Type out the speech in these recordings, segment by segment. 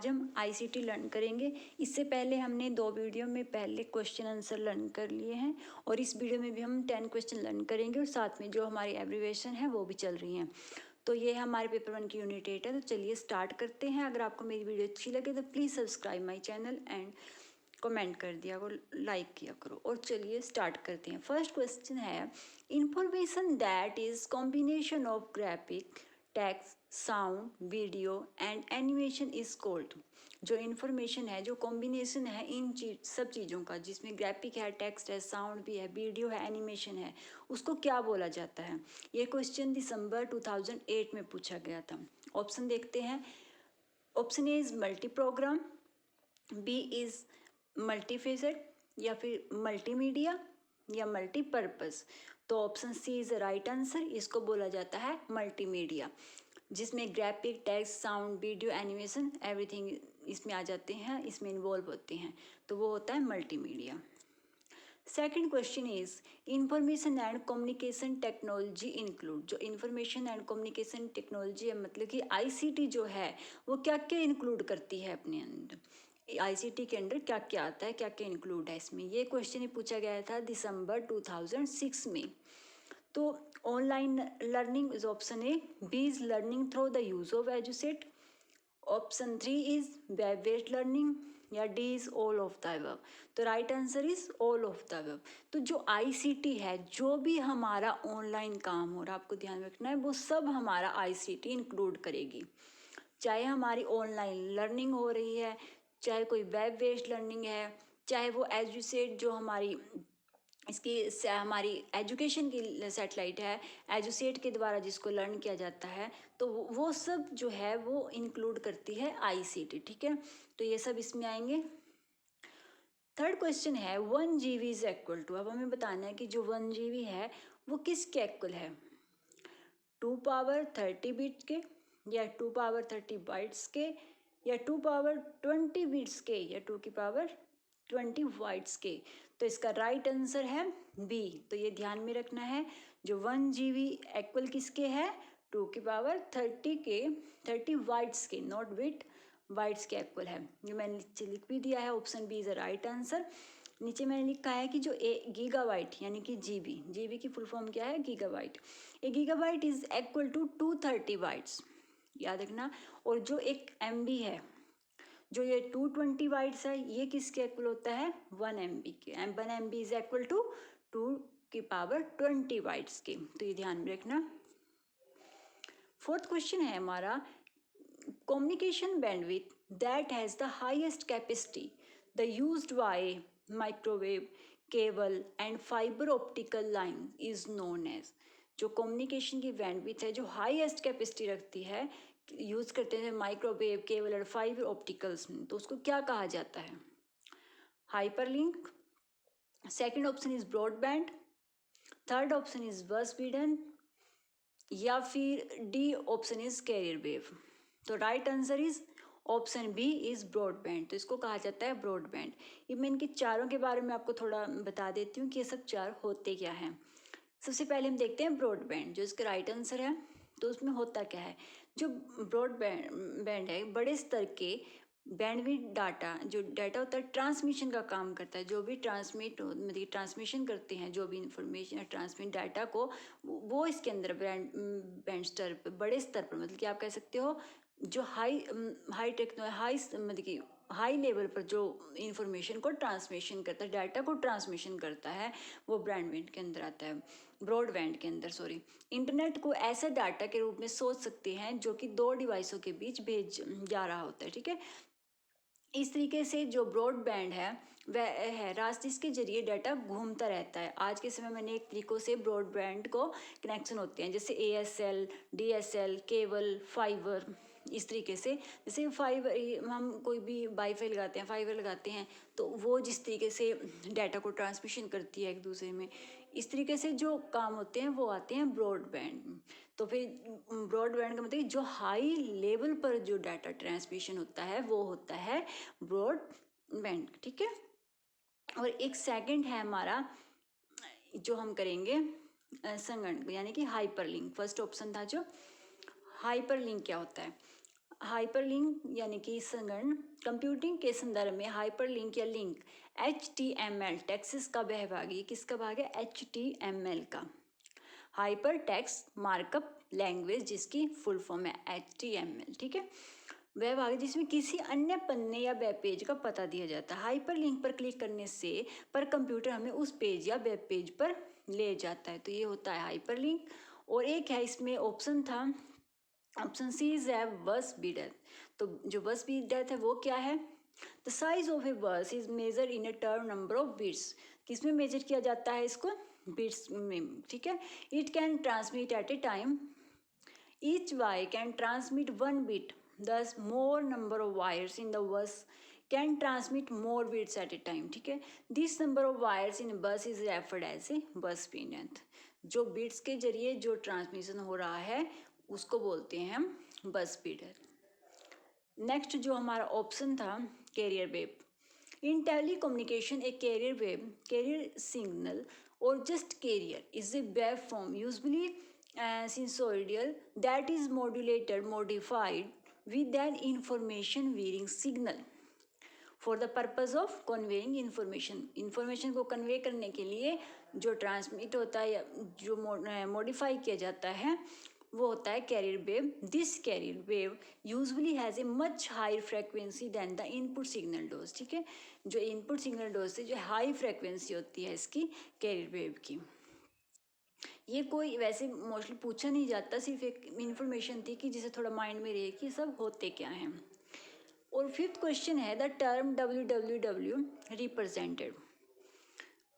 आज हम ICT learn करेंगे। इससे पहले हमने 2 वीडियो में पहले क्वेश्चन आंसर लर्न कर लिए हैं और इस वीडियो में भी हम 10 क्वेश्चन लर्न करेंगे और साथ में जो हमारी एब्रीविएशन है वो भी चल रही हैं। तो ये हमारे पेपर 1 की यूनिट 8 है। तो चलिए स्टार्ट करते हैं। अगर आपको मेरी वीडियो अच्छी लगे तो please subscribe my channel and comment कर दिया करो, लाइक किया करो। और चलिए स्टार्ट करते हैं। फर्स्ट क्वेश्चन है, information that is combination of graphic, text, sound, video and animation is called. जो इन्फॉर्मेशन है, जो कॉम्बिनेशन है इन सब चीज़ों का, जिसमें ग्राफिक है, टेक्स्ट है, साउंड भी है, वीडियो है, एनिमेशन है, उसको क्या बोला जाता है। ये क्वेश्चन दिसंबर 2008 में पूछा गया था। ऑप्शन देखते हैं। Option a is multi program, b is multifaceted, या फिर मल्टीमीडिया, या मल्टीपर्पज़। तो option c is the right answer. इसको बोला जाता है मल्टीमीडिया, जिसमें graphic, text, sound, video, animation everything इसमें आ जाते हैं, इसमें इन्वॉल्व होते हैं। तो वो होता है multimedia. Second question is, information and communication technology include. जो इंफॉर्मेशन एंड कम्युनिकेशन टेक्नोलॉजी है, मतलब कि आईसीटी जो है वो क्या क्या इंक्लूड करती है अपने अंदर। आईसीटी के अंदर क्या क्या आता है, क्या क्या इंक्लूड है इसमें। ये क्वेश्चन ही पूछा गया था दिसंबर 2006 में। तो online learning is option a, b is learning through the use of EDUSAT, option 3 is web based learning, या d is all of the above. तो right answer is all of the above. तो जो ICT है, जो भी हमारा online काम हो रहा है, आपको ध्यान रखना है, वो सब हमारा आईसीटी इंक्लूड करेगी। चाहे हमारी ऑनलाइन लर्निंग हो रही है, चाहे कोई वेब बेस्ड लर्निंग है, चाहे वो एजुसेट जो हमारी इसकी हमारी एजुकेशन की सैटेलाइट है, एजुसेट के द्वारा जिसको लर्न किया जाता है, तो वो सब जो है वो इंक्लूड करती है आईसीटी। ठीक है, तो ये सब इसमें आएंगे। थर्ड क्वेश्चन है, 1 GB इज इक्वल टू। अब हमें बताना है कि जो 1 GB है वो किसके इक्वल है, 2 पावर 30 बिट के, या 2 पावर 30 बाइट्स के, या 2 पावर 20 बिट्स के, या 2 की पावर 20 बाइट्स के। तो इसका राइट आंसर है बी। तो ये ध्यान में रखना है, जो 1 GB इक्वल किसके है, 2 की पावर 30 के, 30 बाइट्स के, नॉट बिट, बाइट्स के इक्वल है। जो मैंने नीचे लिख भी दिया है, option B is the right answer. नीचे मैंने लिखा है कि जो गीगाबाइट यानी कि जीबी, जीबी की फुल फॉर्म क्या है, gigabyte. A gigabyte is equal to 230 bytes, याद रखना। और जो एक एमबी है, जो ये 220 बाइट्स है, ये किसके इक्वल होता है, 1 MB के। 1 MB इज इक्वल टू 2 की पावर 20 बाइट्स के। तो ये ध्यान में रखना। फोर्थ क्वेश्चन है हमारा, communication bandwidth that has the highest capacity, the used by microwave, cable and fiber optical line is known as। जो कम्युनिकेशन की बैंडविथ है, जो हाईएस्ट कैपेसिटी रखती है, यूज करते हैं माइक्रोवेव, केबल और फाइबर ऑप्टिकल्स में, तो उसको क्या कहा जाता है, hyperlink. Second option is broadband, third option is bus बीडन, या फिर d option is carrier wave. तो right answer is option B is broadband. तो इसको कहा जाता है ब्रॉडबैंड। ये मैं इनके चारों के बारे में आपको थोड़ा बता देती हूँ कि ये सब चार होते क्या हैं। सबसे पहले हम देखते हैं ब्रॉडबैंड, जो इसका राइट आंसर है। तो उसमें होता क्या है, जो ब्रॉडबैंड है, बड़े स्तर के बैंडविड्थ डाटा, जो डाटा होता है ट्रांसमिशन का काम करता है। जो भी मतलब ट्रांसमिशन करते हैं, जो भी इंफॉर्मेशन ट्रांसमिट डाटा को, वो इसके अंदर बैंड स्तर पर, बड़े स्तर पर, मतलब कि आप कह सकते हो जो हाई मतलब कि हाई लेवल पर जो इंफॉर्मेशन को ट्रांसमिशन करता है, डाटा को ट्रांसमिशन करता है, वो ब्रॉडबैंड के अंदर आता है, ब्रॉडबैंड के अंदर, सॉरी। इंटरनेट को ऐसे डाटा के रूप में सोच सकते हैं जो कि 2 डिवाइसों के बीच भेज जा रहा होता है। ठीक है, इस तरीके से जो ब्रॉडबैंड है वह है रास्ते, जिसके जरिए डाटा घूमता रहता है। आज के समय में अनेक तरीकों से ब्रॉडबैंड को कनेक्शन होते हैं, जैसे ASL, DSL, केबल, फाइबर, इस तरीके से। जैसे फाइबर, हम कोई भी वाईफाई लगाते हैं, फाइबर लगाते हैं, तो वो जिस तरीके से डाटा को ट्रांसमिशन करती है एक दूसरे में, इस तरीके से जो काम होते हैं वो आते हैं ब्रॉडबैंड। तो फिर ब्रॉडबैंड का मतलब जो हाई लेवल पर जो डाटा ट्रांसमिशन होता है वो होता है ब्रॉडबैंड। ठीक है, और एक सेकंड है हमारा जो हम करेंगे संगणक, यानी कि हाइपरलिंक। फर्स्ट ऑप्शन था जो हाइपरलिंक क्या होता है। हाइपरलिंक यानी कि संगणन कंप्यूटिंग के संदर्भ में हाइपरलिंक या लिंक HTML टेक्स्ट का सहभागी किसका भाग है? HTML का। हाइपर टेक्स्ट मार्कअप लैंग्वेज जिसकी फुल फॉर्म है HTML, ठीक है। वह भाग है जिसमें किसी अन्य पन्ने या वेब पेज का पता दिया जाता है। हाइपर लिंक पर क्लिक करने से पर कंप्यूटर हमें उस पेज या वेब पेज पर ले जाता है, तो ये होता है हाइपर लिंक। और एक है इसमें ऑप्शन था, ऑप्शन सी इज है बस बीडर। तो जो बस बीडर है वो क्या है? The size of a bus is measure in a term number of bits. किसमें मेजर किया जाता है इसको? बिट्स में, ठीक है। It can transmit at a time, each wire can transmit one bit, thus more number of wires in the bus can transmit more bits at a time, ठीक है। This number of wires in a bus is referred as a bus speed length। जो bits के जरिए जो transmission हो रहा है उसको बोलते हैं हम बस स्पीडर। नेक्स्ट जो हमारा ऑप्शन था carrier wave. In telecommunication a carrier wave, carrier signal और just carrier is a wave form usually sinusoidal that is modulated modified with an information varying signal for the purpose of conveying information को convey करने के लिए जो transmit होता है या जो मॉडिफाई किया जाता है वो होता है carrier wave. This carrier wave usually has a much high frequency than the input signal does, ठीक है। जो इनपुट सिग्नल डोज से जो हाई फ्रेक्वेंसी होती है इसकी कैरियर वेव की। ये कोई वैसे मोस्टली पूछा नहीं जाता, सिर्फ एक इन्फॉर्मेशन थी कि जिसे थोड़ा माइंड में रहे कि सब होते क्या हैं। और फिफ्थ क्वेश्चन है द टर्म WWW रिप्रेजेंटेड।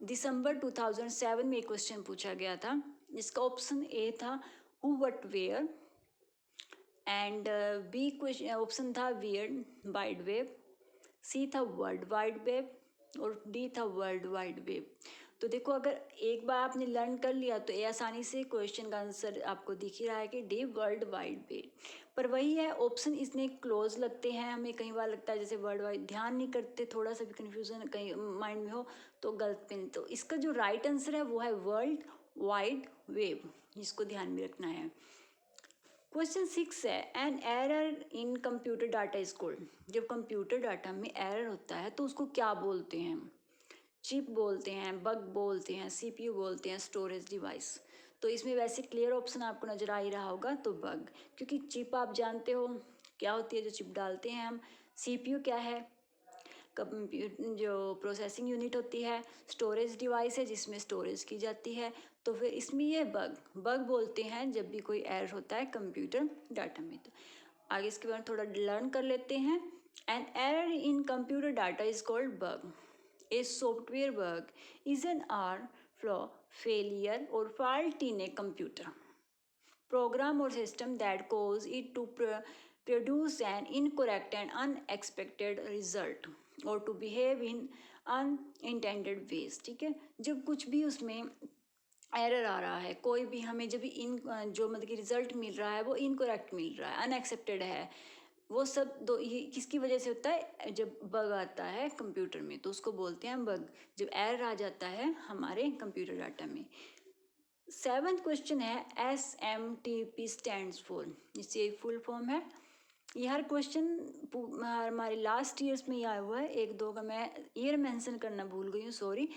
दिसंबर 2007 में एक क्वेश्चन पूछा गया था जिसका ऑप्शन ए था who what where and B question option था वियर्ड वाइड वेब, सी था वर्ल्ड वाइड वेब और डी था वर्ल्ड वाइड वेब। तो देखो अगर एक बार आपने लर्न कर लिया तो ये आसानी से क्वेश्चन का आंसर आपको दिख ही रहा है कि डी वर्ल्ड वाइड वेब। पर वही है ऑप्शन इतने क्लोज लगते हैं, हमें कई बार लगता है जैसे वर्ल्ड वाइड, ध्यान नहीं करते, थोड़ा सा भी कन्फ्यूजन कहीं माइंड में हो तो गलत पे। तो इसका जो राइट आंसर है वो है वर्ल्ड वाइड वेब, जिसको ध्यान में रखना है। क्वेश्चन 6 है an error in computer data is called. जब कंप्यूटर डाटा में एरर होता है तो उसको क्या बोलते हैं? चिप बोलते हैं, बग बोलते हैं, CPU बोलते हैं, स्टोरेज डिवाइस। तो इसमें वैसे क्लियर ऑप्शन आपको नजर आ ही रहा होगा तो बग, क्योंकि चिप आप जानते हो क्या होती है जो चिप डालते हैं हम। CPU क्या है? जो प्रोसेसिंग यूनिट होती है। स्टोरेज डिवाइस है जिसमें स्टोरेज की जाती है। तो फिर इसमें ये बग बोलते हैं जब भी कोई एरर होता है कंप्यूटर डाटा में। तो आगे इसके बारे में थोड़ा लर्न कर लेते हैं। An error in computer data is called bug. A software bug is an error, flaw, failure or fault in a computer program or system that cause it to produce an incorrect and unexpected result or to behave in unintended ways, ठीक है। जब कुछ भी उसमें error आ रहा है, कोई भी हमें जब इन जो मतलब कि रिजल्ट मिल रहा है वो इनकरेक्ट मिल रहा है, अनएक्सेप्टेड है, वो सब दो ये किसकी वजह से होता है? जब बग आता है कंप्यूटर में तो उसको बोलते हैं बग, जब एरर आ जाता है हमारे कंप्यूटर डाटा में। 7th क्वेश्चन है SMTP स्टैंड्स फॉर, इससे फुल फॉर्म है। ये हर क्वेश्चन हमारे लास्ट ईयर्स में ही आया हुआ है, एक दो का मैं ईयर मेंशन करना भूल गई हूँ, सॉरी।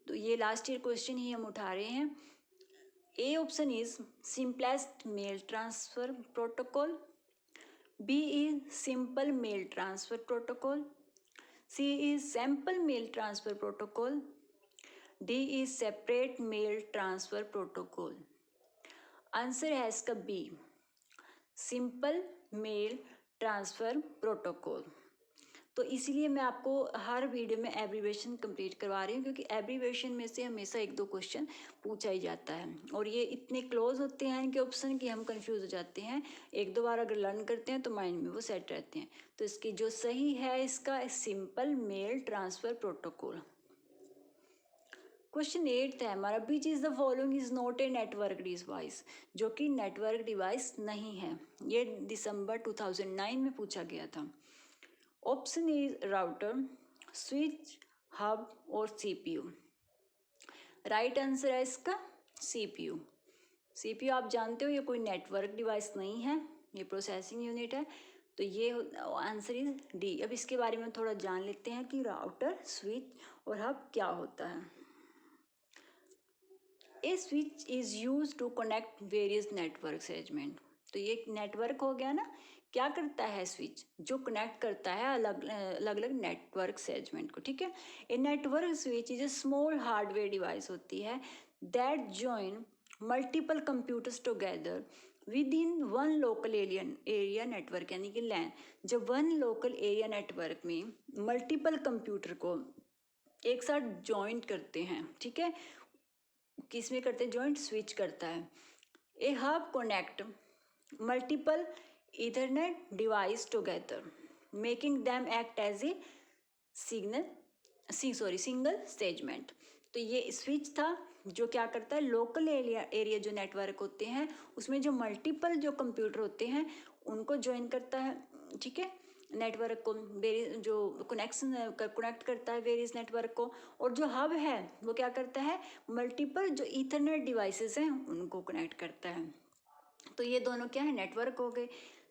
तो ये लास्ट ईयर क्वेश्चन ही हम उठा रहे हैं। A option is simplest mail transfer protocol, B is simple mail transfer protocol, C is sample mail transfer protocol, D is separate mail transfer protocol। Answer है इसका B, simple mail transfer protocol. तो इसीलिए मैं आपको हर video में abbreviation complete करवा रही हूँ, क्योंकि एब्रीवेशन में से हमेशा एक दो क्वेश्चन पूछा ही जाता है और ये इतने क्लोज होते हैं इनके ऑप्शन कि हम कंफ्यूज हो जाते हैं। एक दो बार अगर लर्न करते हैं तो माइंड में वो सेट रहते हैं। तो इसकी जो सही है इसका simple mail transfer protocol. Question 8 है हमारा, which is the following is not a network device, जो कि नेटवर्क डिवाइस नहीं है। ये दिसंबर 2009 में पूछा गया था। Option is router, switch, hub और CPU। राइट आंसर है इसका CPU। CPU आप जानते हो ये कोई नेटवर्क डिवाइस नहीं है, ये प्रोसेसिंग यूनिट है। तो ये आंसर इज डी। अब इसके बारे में थोड़ा जान लेते हैं कि राउटर, स्विच और हब क्या होता है। A switch is use to connect various network segment. तो ये नेटवर्क हो गया ना, क्या करता है स्विच, जो कनेक्ट करता है अलग अलग नेटवर्क सेगमेंट को, ठीक है। A network switch is a small hardware device होती है that join multiple computers together within one local area network, यानी कि लैन। जब वन लोकल एरिया नेटवर्क में मल्टीपल कंप्यूटर को एक साथ जॉइंट करते हैं, ठीक है, किस में करते हैं, जॉइंट स्विच करता है। A hub connect multiple Ethernet device together making them act as a single segment. तो ये स्विच था जो क्या करता है, लोकल एरिया जो नेटवर्क होते हैं उसमें जो मल्टीपल जो कंप्यूटर होते हैं उनको ज्वाइन करता है, ठीक है, नेटवर्क को, जो कनेक्ट करता है वेरियस नेटवर्क को। और जो हब है वो क्या करता है, मल्टीपल जो ईथरनेट डिवाइसेस हैं उनको कनेक्ट करता है। तो ये दोनों क्या है, नेटवर्क हो गए।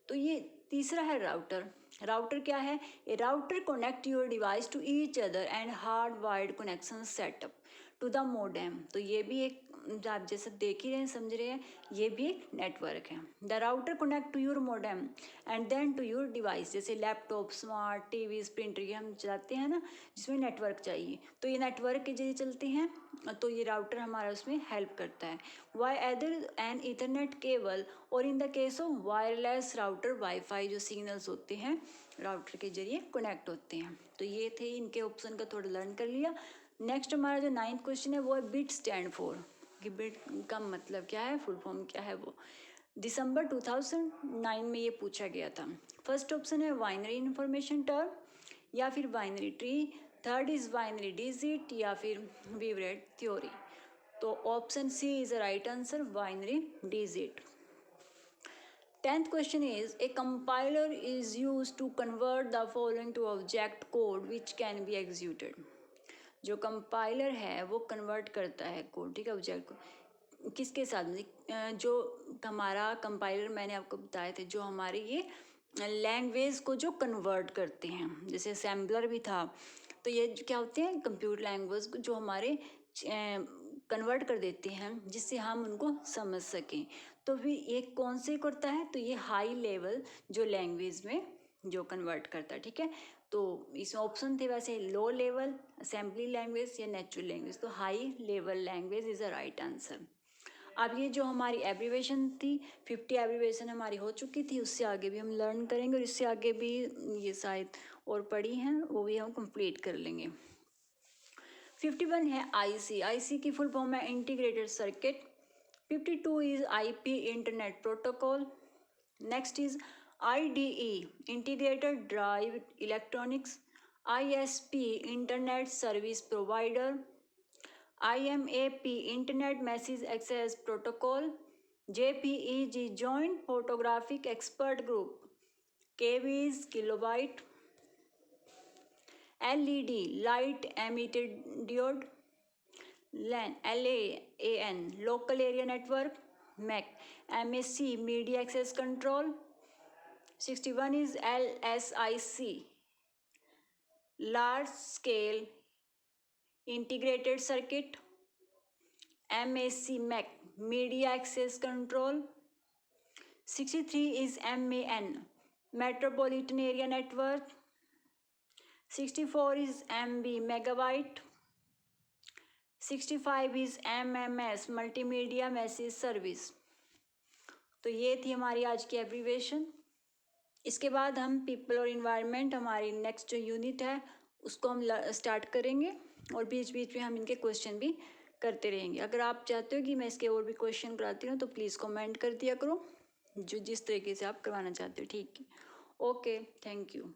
तो ये तीसरा है राउटर। राउटर क्या है, a router connect your device to each other and hard wired connection setup to the modem. तो ये भी एक, आप जैसे देख ही रहे हैं, समझ रहे हैं, ये भी एक नेटवर्क है। The router connect to your modem and then to your device, जैसे लैपटॉप, स्मार्ट टीवी, प्रिंटर, ये हम चलाते हैं ना जिसमें नेटवर्क चाहिए, तो ये नेटवर्क के जरिए चलते हैं। तो ये राउटर हमारा उसमें हेल्प करता है। Via either an Ethernet cable और in the case of wireless router wifi, जो सिग्नल्स होते हैं राउटर के जरिए कनेक्ट होते हैं। तो ये थे इनके ऑप्शन का, थोड़ा लर्न कर लिया। नेक्स्ट हमारा जो 9th क्वेश्चन है वो है बिट स्टैंड फॉर, कि बिट का मतलब क्या है, फुल फॉर्म क्या है वो। दिसंबर 2009 में ये पूछा गया था। फर्स्ट ऑप्शन है बाइनरी इंफॉर्मेशन टर्म या फिर binary tree, third is binary digit या फिर वीवरेट थ्योरी। तो option C is the right answer, binary digit. 10th question is a compiler is used to convert the following to object code which can be executed। जो compiler है वो convert करता है code, ठीक है, ऑब्जेक्ट को किसके साथ, जो हमारा कंपाइलर मैंने आपको बताए थे, जो हमारे ये लैंग्वेज को जो कन्वर्ट करते हैं, जैसे असेंबलर भी था, तो ये क्या होते हैं, कंप्यूटर लैंग्वेज को जो हमारे कन्वर्ट कर देते हैं जिससे हम उनको समझ सकें। तो फिर ये कौन से करता है, तो ये हाई लेवल जो लैंग्वेज में जो कन्वर्ट करता है, ठीक है। तो इसमें ऑप्शन थे वैसे लो लेवल, असेंबली लैंग्वेज या नेचुरल लैंग्वेज, तो high level language is the right answer. अब ये जो हमारी एब्रीवेशन थी 50 एब्रीवेशन हमारी हो चुकी थी, उससे आगे भी हम लर्न करेंगे और इससे आगे भी ये शायद और पढ़ी हैं वो भी हम कंप्लीट कर लेंगे। 51 है आईसी। आईसी की फुल फॉर्म है integrated circuit. 52 is IP internet protocol. Next is IDE integrated drive electronics. ISP internet service provider. IMAP internet message access protocol. JPEG joint photographic expert group. KB is kilobyte. LED light emitted diode. LAN local area network. MAC MAC media access control. 61 is LSIC large scale integrated circuit। MAC media access control। 63 is MAN metropolitan area network। 64 is MB megabyte। 65 is MMS multimedia message service। तो ये थी हमारी आज की abbreviation. इसके बाद हम people और इन्वायरमेंट, हमारी नेक्स्ट जो यूनिट है उसको हम स्टार्ट करेंगे और बीच बीच में हम इनके क्वेश्चन भी करते रहेंगे। अगर आप चाहते हो कि मैं इसके और भी क्वेश्चन कराती हूँ तो प्लीज़ कमेंट कर दिया करो, जो जिस तरीके से आप करवाना चाहते हो, ठीक है। Okay, thank you.